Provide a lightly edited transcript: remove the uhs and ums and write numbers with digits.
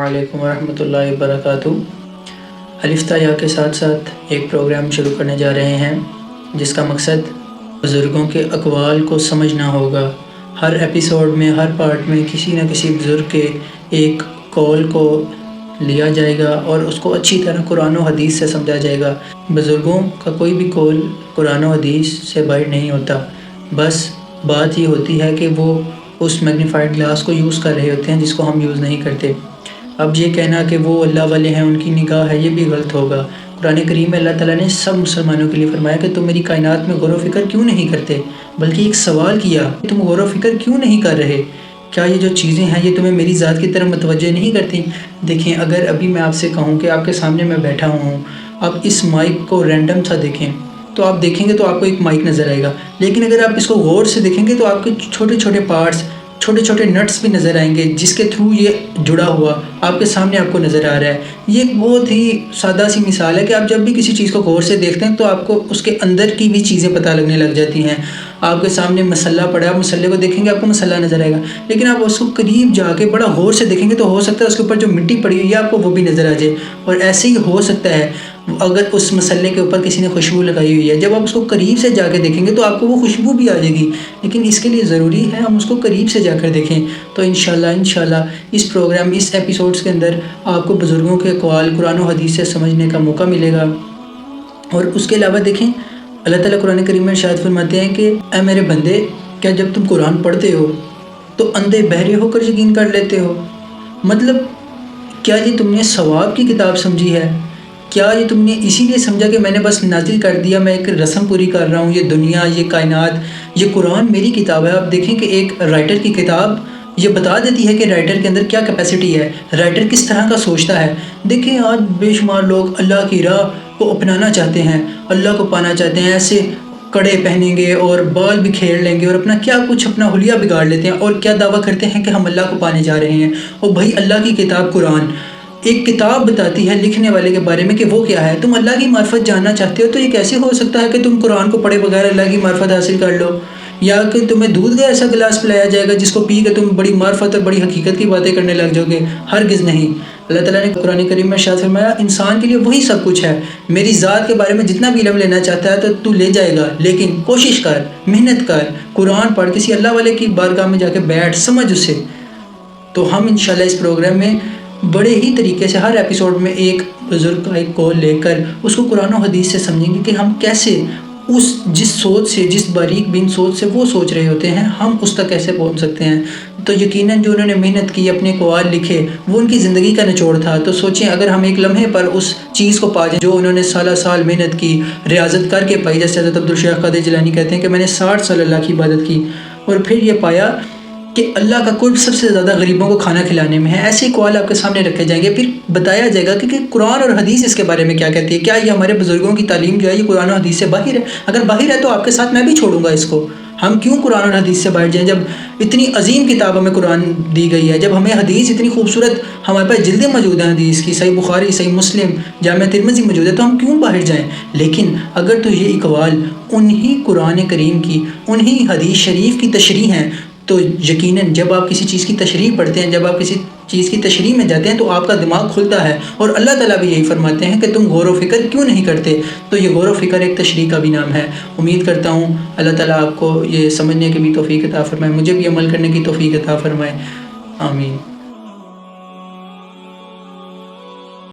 अस्सलामुअलैकुम वरहमतुल्लाहि वबरकातुहू। अलिफ ता या के साथ साथ एक प्रोग्राम शुरू करने जा रहे हैं जिसका मकसद बुज़ुर्गों के अक़वाल को समझना होगा। हर एपिसोड में, हर पार्ट में किसी न किसी बुज़ुर्ग के एक कौल को लिया जाएगा और उसको अच्छी तरह कुरान और हदीस से समझा जाएगा। बुज़ुर्गों का कोई भी कौल कुरान और हदीस से बाहर नहीं होता। बस बात ये होती है कि वो उस मैग्नीफाइड ग्लास को यूज़ कर रहे होते हैं जिसको हम यूज़ नहीं करते। अब ये कहना कि वो अल्लाह वाले हैं, उनकी निगाह है, ये भी गलत होगा। कुरान करीम में अल्लाह ताला ने सब मुसलमानों के लिए फरमाया कि तुम मेरी कायनात में गौर व फिक्र क्यों नहीं करते, बल्कि एक सवाल किया, तुम गौर व फिक्र क्यों नहीं कर रहे? क्या ये जो चीज़ें हैं ये तुम्हें मेरी ज़ात की तरफ मुतवज्जह नहीं करती? देखें, अगर अभी मैं आपसे कहूँ कि आपके सामने मैं बैठा हूँ, आप इस माइक को रैंडम सा देखें तो आप देखेंगे तो आपको एक माइक नज़र आएगा, लेकिन अगर आप इसको गौर से देखेंगे तो आपके छोटे छोटे पार्ट्स, छोटे छोटे नट्स भी नज़र आएंगे जिसके थ्रू ये जुड़ा हुआ आपके सामने आपको नज़र आ रहा है। ये एक बहुत ही सादा सी मिसाल है कि आप जब भी किसी चीज़ को गौर से देखते हैं तो आपको उसके अंदर की भी चीज़ें पता लगने लग जाती हैं। आपके सामने मसल्ला पड़ा है, मसल्ले को देखेंगे आपको मसल्ला नज़र आएगा, लेकिन आप उसको करीब जाके बड़ा गौर से देखेंगे तो हो सकता है उसके ऊपर जो मिट्टी पड़ी हुई है आपको वो भी नज़र आ जाए। और ऐसे ही हो सकता है अगर उस मसल्ले के ऊपर किसी ने खुशबू लगाई हुई है, जब आप उसको करीब से जाके देखेंगे तो आपको वो खुशबू भी आ जाएगी, लेकिन इसके लिए ज़रूरी है हम उसको करीब से जाकर देखें। तो इंशाल्लाह इस प्रोग्राम, इस एपिसोड्स के अंदर आपको बुज़ुर्गों के अक़वाल कुरान और हदीस से समझने का मौका मिलेगा। और उसके अलावा देखें, अल्लाह ताला कुरान करीम में इरशाद फरमाते हैं कि ऐ मेरे बंदे, क्या जब तुम कुरान पढ़ते हो तो अंधे बहरे होकर यकीन कर लेते हो? मतलब क्या ये तुमने सवाब की किताब समझी है? क्या ये तुमने इसीलिए समझा कि मैंने बस नाज़िल कर दिया, मैं एक रस्म पूरी कर रहा हूँ, ये दुनिया, ये कायनात, ये कुरान मेरी किताब है। आप देखें कि एक राइटर की किताब ये बता देती है कि राइटर के अंदर क्या कैपेसिटी है, राइटर किस तरह का सोचता है। देखें, आज बेशुमार लोग अल्लाह की राह को अपनाना चाहते हैं, अल्लाह को पाना चाहते हैं, ऐसे कड़े पहनेंगे और बाल भी खेड़ लेंगे और अपना क्या कुछ अपना हुलिया बिगाड़ लेते हैं और क्या दावा करते हैं कि हम अल्लाह को पाने जा रहे हैं। और भाई, अल्लाह की किताब कुरान एक किताब बताती है लिखने वाले के बारे में कि वो क्या है। तुम अल्लाह की मार्फत जानना चाहते हो तो ये कैसे हो सकता है कि तुम कुरान को पढ़े बगैर अल्लाह की मार्फत हासिल कर लो, या कि तुम्हें दूध का ऐसा गिलास पिलाया जाएगा जिसको पी के तुम बड़ी मार्फत और बड़ी हकीकत की बातें करने लग जाओगे? हरगिज़ नहीं। अल्लाह ताला ने कुरान करीम में इरशाद फरमाया, इंसान के लिए वही सब कुछ है। मेरी ज़ात के बारे में जितना भी इल्म लेना चाहता है तो तू ले जाएगा, लेकिन कोशिश कर, मेहनत कर, कुरान पढ़, किसी अल्लाह वाले की बारगाह में जाके बैठ, समझ उसे। तो हम इंशाल्लाह इस प्रोग्राम में बड़े ही तरीके से हर एपिसोड में एक बुज़ुर्ग का एक कौल लेकर उसको कुरान और हदीस से समझेंगे कि हम कैसे उस जिस सोच से, जिस बारीक बीन सोच से वो सोच रहे होते हैं, हम उस तक कैसे पहुंच सकते हैं। तो यकीनन जो उन्होंने मेहनत की, अपने अक़वाल लिखे, वो उनकी ज़िंदगी का निचोड़ था। तो सोचें, अगर हम एक लम्हे पर उस चीज़ को पा जाएं जो उन्होंने साल साल मेहनत की, रियाजत करके पाई। जैसे हज़रत अब्दुल शेख क़ादिर जिलानी कहते हैं कि मैंने 60 साल अल्लाह की इबादत की और फिर ये पाया कि अल्लाह का कुर्ब सबसे ज़्यादा गरीबों को खाना खिलाने में है। ऐसे अक़वाल आपके सामने रखे जाएंगे, फिर बताया जाएगा कि कुरान और हदीस इसके बारे में क्या कहती है। क्या ये हमारे बुज़ुर्गों की तालीम जो है ये कुरान और हदीस से बाहर है? अगर बाहर है तो आपके साथ मैं भी छोड़ूंगा इसको। हम क्यों कुरान और हदीस से बाहर जाएं जब इतनी अजीम किताब हमें कुरान दी गई है, जब हमें हदीस इतनी खूबसूरत हमारे पास जिल्दें मौजूद हैं हदीस की, सही बुखारी, सही मुस्लिम, जामिया तिरमिज़ी मौजूद है, तो हम क्यों बाहर जाएं? लेकिन अगर तो ये अक़वाल उन्हीं कुरान करीम की, उन्हीं हदीस शरीफ की तशरीह हैं, तो यकीनन जब आप किसी चीज़ की तशरीह पढ़ते हैं, जब आप किसी चीज़ की तशरीह में जाते हैं तो आपका दिमाग खुलता है। और अल्लाह ताला भी यही फरमाते हैं कि तुम गौर व फिक्र क्यों नहीं करते। तो ये गौर व फिक्र एक तशरीह का भी नाम है। उम्मीद करता हूँ अल्लाह ताला आपको ये समझने की भी तौफीक अता फरमाए, मुझे भी अमल करने की तौफीक अता फरमाए। आमीन।